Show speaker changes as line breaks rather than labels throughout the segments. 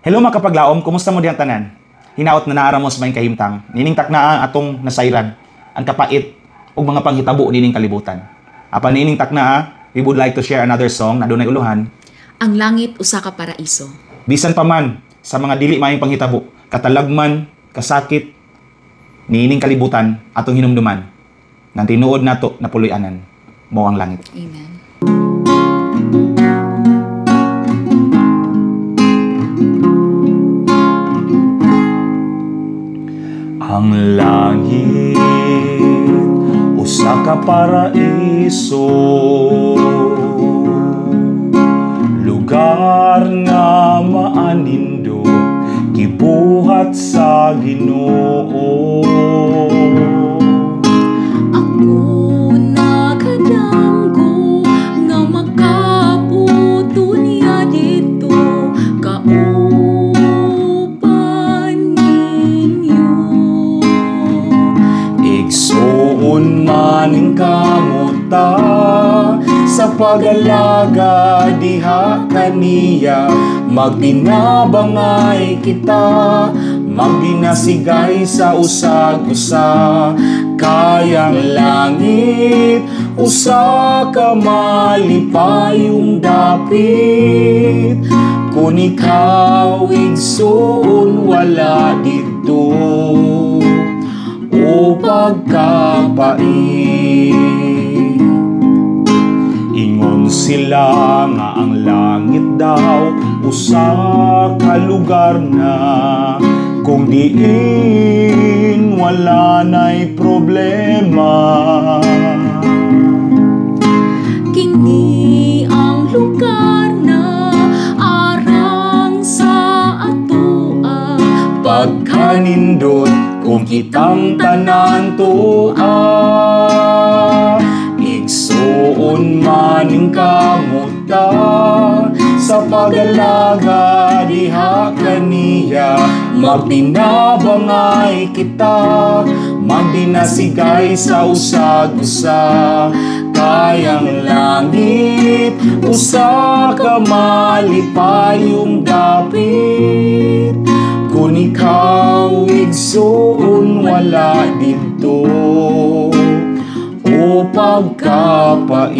Hello mga kapaglaom, kumusta mo diyang tanan? Hinaot na naaramos maing kahimtang, nining taknaa atong nasayran, ang kapait ug mga panghitabo nining kalibutan. Apan nining taknaa, we would like to share another song na dunay uluhan.
Ang langit usa ka paraiso.
Bisan pa man sa mga dili maayong panghitabo, katalagman, kasakit, nining kalibutan atong hinumduman. Nang tinuod nato na puloy-anan, mo ang langit.
Amen.
Ang langit, usa ka paraiso, lugar nga maanindo, gibuhat sa Ginoo.
Ako nakadamgo nga makaputo niya dito kauban ninyo.
Igsuon maning kamuta sa pag-alaga diha kaniya, magbinabangay kita, magbinasigay sa usag-usa. Kayang langit, usa ka malipayong dapit, kung ikaw igsuon wala dito o pagkapait. Ingon sila nga ang langit daw usa ka lugar na, kung diin wala na'y problema.
Kini ang lugar na arang sa atoa,
Pagkanindot kung kitang tanan tuwa, igsuon maning kamuta sa pag-alaga diha kaniya, magbinabangay kita, magdinasigay sa usag-usa. Kayang langit, usa ka malipayong dapit, kung ikaw igsuon wala dito o pagkapait.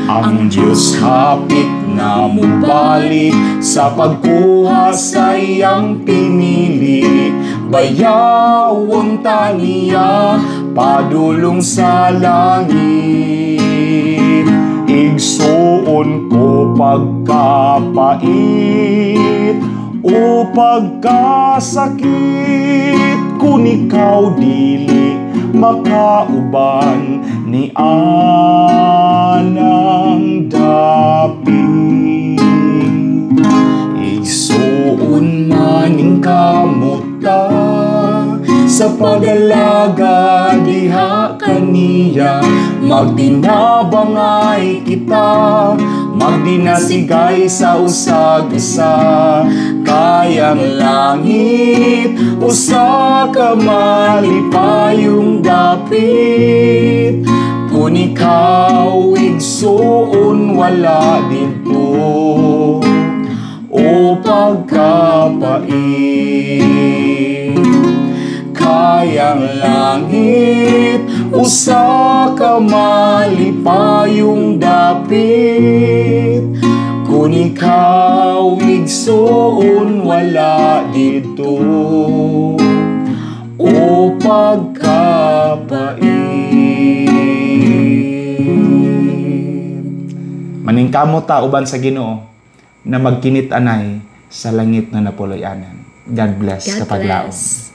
Ang Diyos hapit na mubalik sa pagkuha sa iyang pinili, bayawon taniya padulong sa langit. Igsuon ko pagkapait o pagkasakit, kung ikaw dili makauban ni anang dapit. Igsuon maning kamuta sa pag-alaga diha kaniya, magtinabangay kita, magdinasigay sa usag-usa. Kayang langit, usa ka malipayong dapit, kung ikaw igsuon wala dito o pagkapait. Kayang langit, usa ka malipayong dapit, kung ikaw igsuon wala dito o pagkapait. Maningkamot ta uban sa Ginoo na magkinit-anay sa langit na napuloy-anan. God bless
God
kapaglaom.
bless.